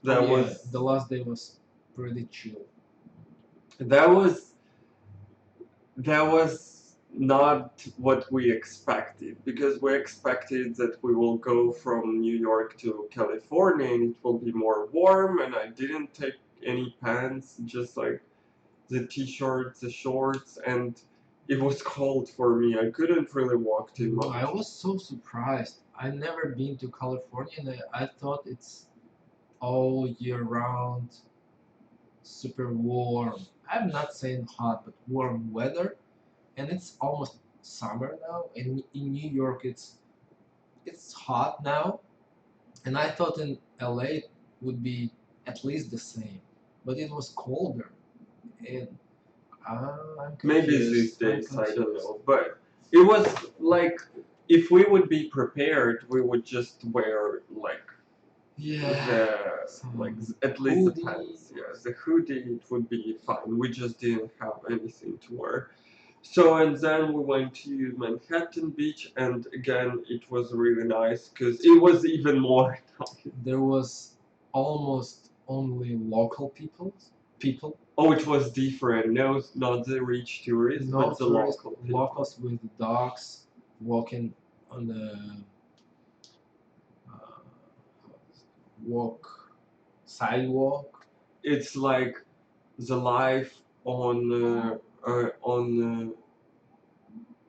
That yeah, was the last day was pretty chill. that was that was not what we expected because we expected that we will go from New York to California and it will be more warm and I didn't take any pants, just like the t-shirts, the shorts, and it was cold for me. I couldn't really walk too much. I was so surprised. I never been to California, and I thought it's all year round, super warm. I'm not saying hot, but warm weather, and it's almost summer now. And in New York, it's hot now, and I thought in LA it would be at least the same, but it was colder, and I'm Maybe confused. these days, I don't know. But it was like if we would be prepared, we would just wear like Yeah, at least the hoodie. pants. Yeah, the hoodie it would be fine. We just didn't have anything to wear. So and then we went to Manhattan Beach, and again it was really nice because it was even more nice. There was almost only local people. Oh, it was different. No, not the rich tourists, No but the tourists, local people. locals with dogs walking on the uh, walk sidewalk. It's like the life on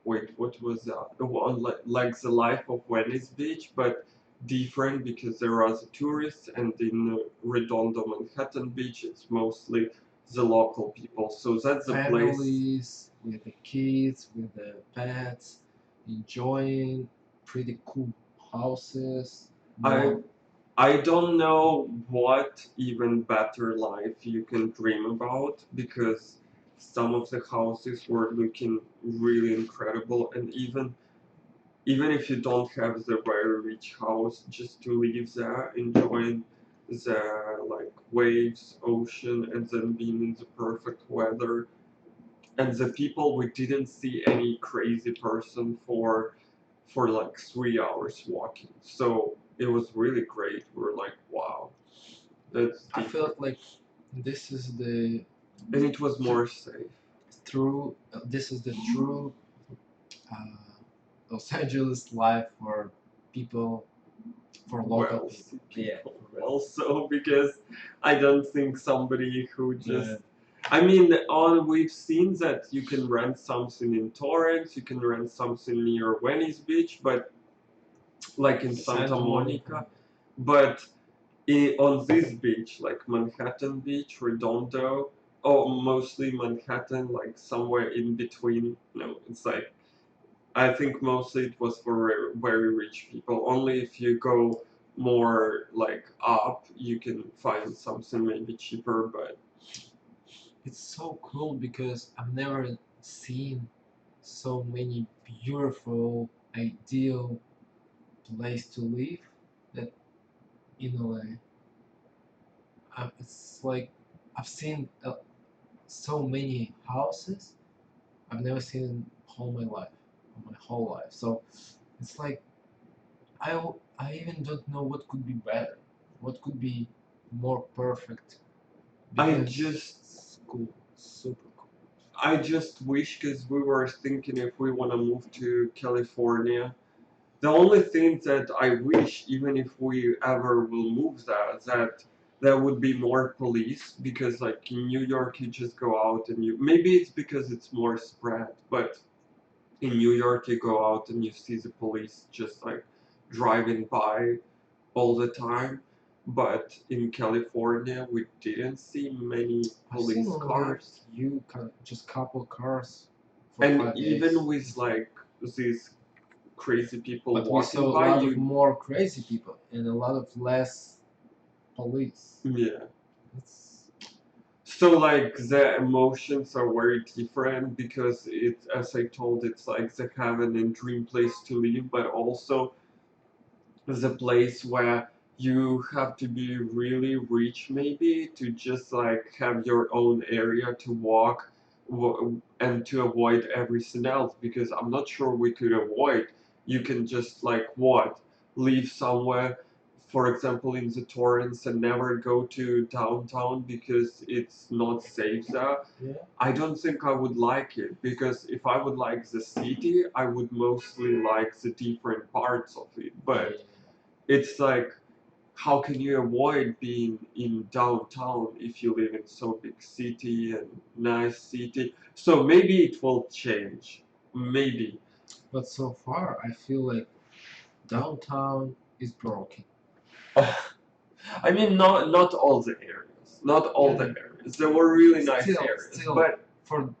wait, what was that? On like the life of Venice Beach, but different because there are the tourists, and in Redondo Manhattan Beach, it's mostly the local people. So that's the place. Families with the kids, with the pets, enjoying pretty cool houses. I I don't know what even better life you can dream about because some of the houses were looking really incredible, and even if you don't have the very rich house, just to live there, enjoying the like waves, ocean, and then being in the perfect weather, and the people, we didn't see any crazy person for like 3 hours walking. So it was really great. We were like, wow, that's I different. felt like this is the And it was more safe. true. This is the true uh, Los Angeles life for people, for local Well, people. Yeah. also because I don't think somebody who just I mean, on we've seen that you can rent something in Torrance, you can rent something near Venice Beach, but like in Santa Santa Monica. Monica, but on this beach, like Manhattan Beach, Redondo, or mostly Manhattan, like somewhere in between. No, it's like I think mostly it was for very rich people. Only if you go more like up, you can find something maybe cheaper. But It's so cool because I've never seen so many beautiful, ideal place to live that in LA. It's like I've seen so many houses I've never seen in my whole life. So it's like I even don't know what could be better, what could be more perfect I because just it's cool, super cool. I just wish because we were thinking if we want to move to California. The only thing that I wish, even if we ever will move that, that there would be more police because, like in New York, you just go out and you. Maybe it's because it's more spread, but in New York, you go out and you see the police just like driving by all the time. But in California, we didn't see many I've seen police only a cars, few, just couple cars for and 5 days. even with like these crazy people But we walking saw a by, lot of you more crazy people and a lot of less police. yeah. It's So like the emotions are very different because it, as I told, it's like the heaven and dream place to live, but also the place where you have to be really rich maybe to just like have your own area to walk and to avoid everything else because I'm not sure we could avoid. You can just like what live somewhere, for example in the Torrance, and never go to downtown because it's not safe there. yeah. I don't think I would like it because if I would like the city, I would mostly like the different parts of it. But it's like, how can you avoid being in downtown if you live in so big city and nice city? So maybe it will change. Maybe. But so far, I feel like downtown is broken. I mean, not all the areas. Not all the Yeah. areas. There were really nice Still, areas, still, but for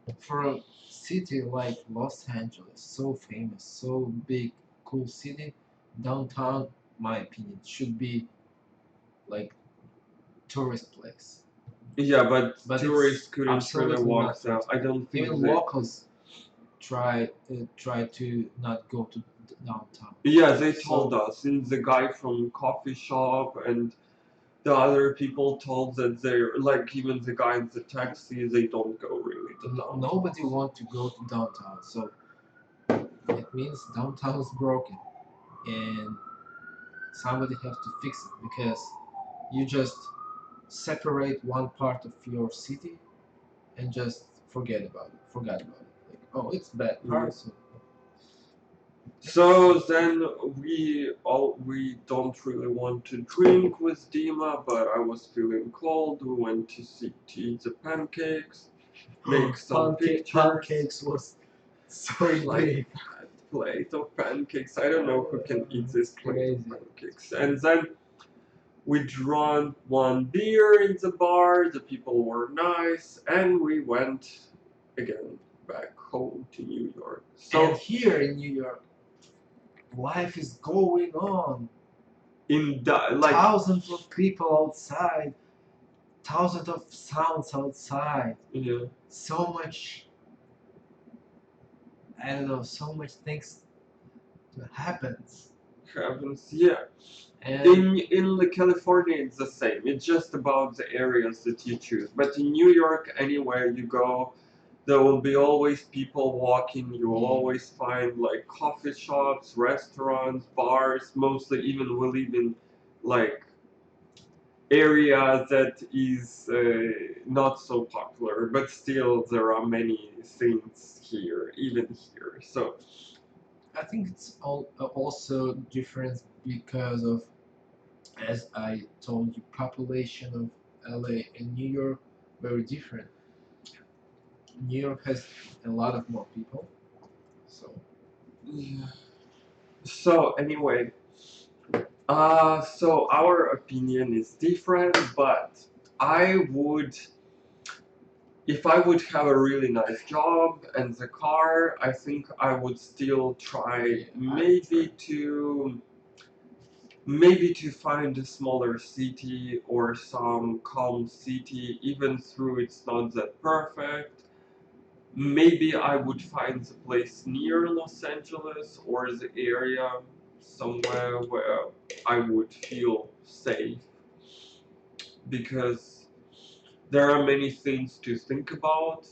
a city like Los Angeles, so famous, so big, cool city, downtown, my opinion, should be like tourist place. yeah, but But it's tourists couldn't really absolutely walk not there. tourist I place. don't think Even they. locals try to not go to downtown. Yeah, they told So us. And the guy from coffee shop and the other people told that they're like even the guy in the taxi they don't go really to downtown. nobody want to go to downtown. So it means downtown is broken, and somebody have to fix it because you just separate one part of your city and just forget about it. Like, oh, it's bad Yeah. part. So So then we don't really want to drink with Dima, but I was feeling cold. We went to eat the pancakes, make some pictures, pancakes was so like big. a plate of pancakes. I don't know who can eat this It's plate of crazy. pancakes. And then we drank one beer in the bar. The people were nice, and we went again back home to New York. And So here in New York, life is going on. like Thousands of people outside, thousands of sounds outside. yeah. So much, I don't know, so much things happens. Happens, yeah. And In California, it's the same. It's just about the areas that you choose. But in New York, anywhere you go, there will be always people walking. You will yeah, always find like coffee shops, restaurants, bars. Mostly, even we live in like area that is not so popular, but still there are many things here, even here. So I think it's also different because of, as I told you, population of LA and New York very different. New York has a lot of more people, so Yeah. So anyway, so our opinion is different, but I would, if I would have a really nice job and the car, I think I would still try maybe to find a smaller city or some calm city, even though it's not that perfect. Maybe I would find the place near Los Angeles or the area somewhere where I would feel safe because there are many things to think about.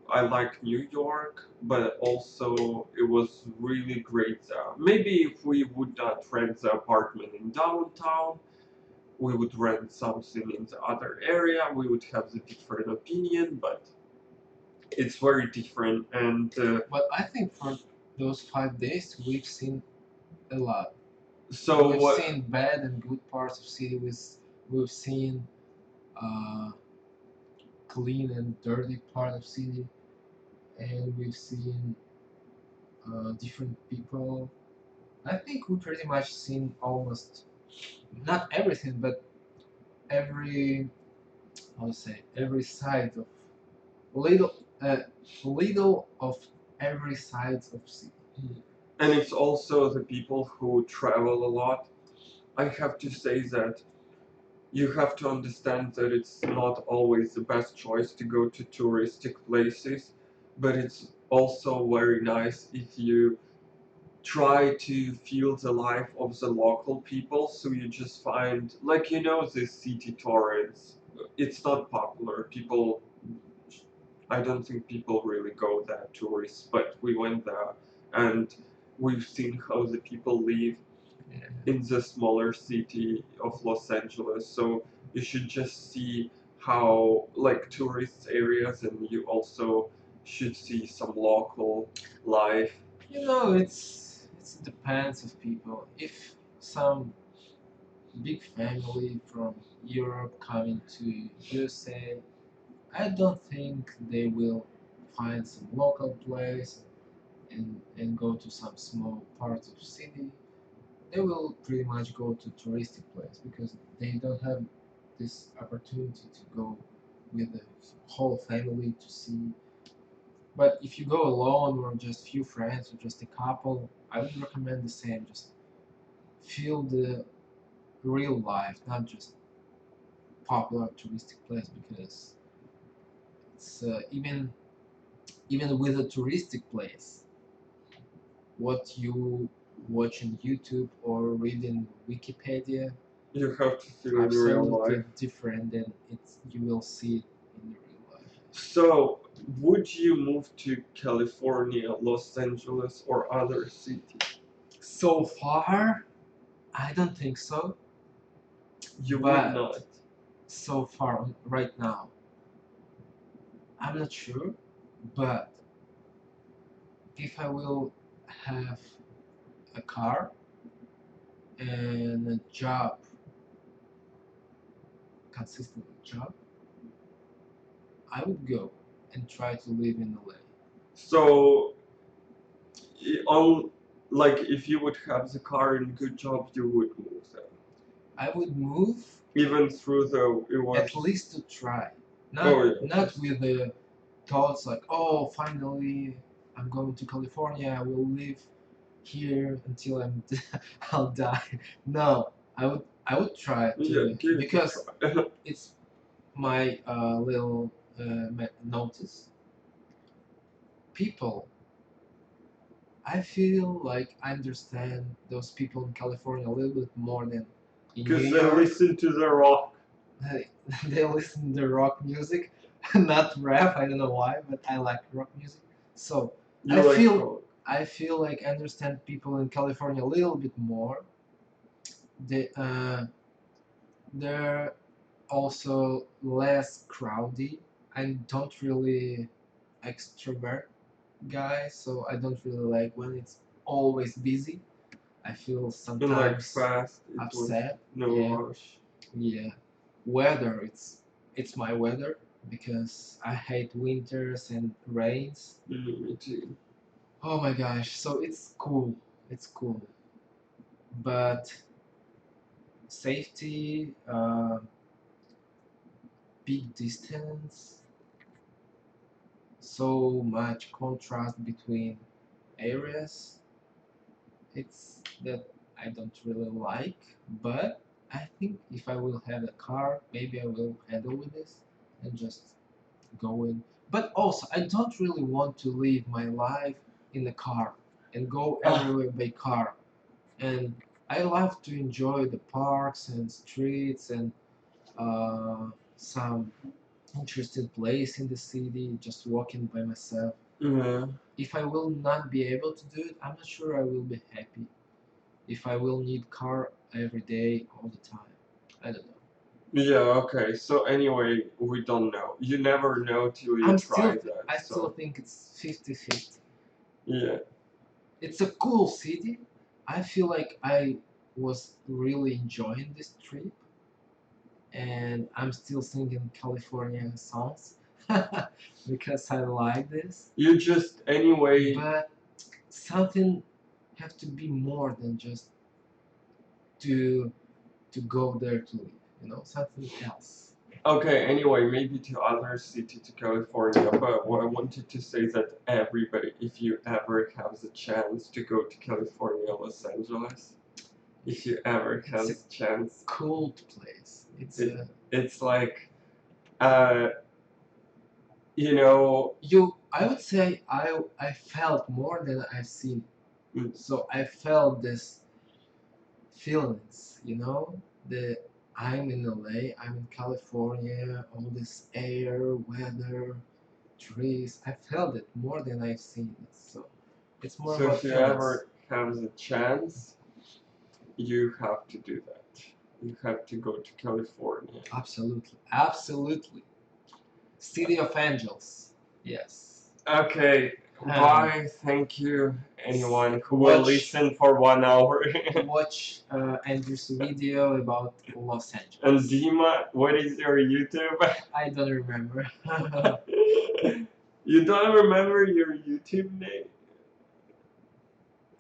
I like New York, but also it was really great there. Maybe if we would not rent the apartment in downtown, we would rent something in the other area, we would have the different opinion, but it's very different. And but I think for those 5 days we've seen a lot. so We've what? seen bad and good parts of city. We've seen uh, clean and dirty part of city, and we've seen different people. I think we pretty much seen almost not everything, but every how to say every side of little uh, little of every side of city. And it's also the people who travel a lot. I have to say that you have to understand that it's not always the best choice to go to touristic places, but it's also very nice if you try to feel the life of the local people. So you just find, like, this city Torrance. It's not popular. I don't think people really go there, tourists, but we went there and we've seen how the people live Yeah. in the smaller city of Los Angeles. So you should just see how, like, tourist areas, and you also should see some local life. It depends of people. If some big family from Europe coming to USA, I don't think they will find some local place and go to some small part of city. They will pretty much go to touristic place because they don't have this opportunity to go with the whole family to see. But if you go alone or just few friends or just a couple, I would recommend the same. Just feel the real life, not just popular touristic place because it's even with a touristic place, what you watch on YouTube or read in Wikipedia You have to feel in real absolutely life. different than it's you will see it in the real life. So, would you move to California, Los Angeles, or other cities? So far, I don't think so. You would But not. so far, right now, I'm not sure. But if I will have a car and a job, consistent job, I would go and try to live in LA. So, on like if you would have the car and good job, you would move there, I would move even through the it was. at least to try, Oh yeah. not with the thoughts like, oh, finally I'm going to California. I will live here until I'll die. No, I would try Yeah, to give it a because try. it's my little notice. People, I feel like I understand those people in California a little bit more than in New Because they York. listen to the rock. They, they listen to rock music, not rap. I don't know why, but I like rock music. So I You like feel rock. I feel like I understand people in California a little bit more. They're also less crowdy. I don't really extrovert guy, so I don't really like when it's always busy. I feel And like sometimes fast, it was upset. no Yeah, rush. yeah. Weather, it's my weather. because I hate winters and rains. Me too. Oh my gosh, so it's cool, but safety, big distance, so much contrast between areas. It's that I don't really like, but I think if I will have a car, maybe I will handle with this and just go in. But also, I don't really want to live my life in the car and go Ah, everywhere by car. And I love to enjoy the parks and streets and some interesting place in the city, just walking by myself. yeah. If I will not be able to do it, I'm not sure I will be happy. If I will need car every day, all the time, I don't know. Yeah, okay. So anyway, we don't know. You never know till you try that. I still So think it's 50-50. yeah. It's a cool city. I feel like I was really enjoying this trip, and I'm still singing California songs because I like this. You just anyway. But something have to be more than just to go there to live. Something else. Okay, anyway, maybe to other city to California, but what I wanted to say is that everybody, if you ever have the chance to go to California, Los Angeles, if you ever It's a has chance, cool place. it, it's like, uh, you know, I would say I felt more than I've seen. mm, So I felt this feelings, the I'm in LA, I'm in California, all this air, weather, trees. I felt it more than I've seen it. So it's more so about if you feelings. ever have the chance, you have to do that. You have to go to California. Absolutely, absolutely. City of Angels. Yes. Okay, Um, bye. Thank you, anyone who will watch listen for 1 hour. watch Andrew's video about Los And Angeles. Dima, what is your YouTube? I don't remember. You don't remember your YouTube name?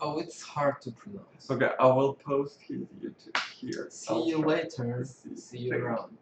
Oh, it's hard to pronounce. Okay, I will post his YouTube here. See I'll you try. later. See. See you Thank around.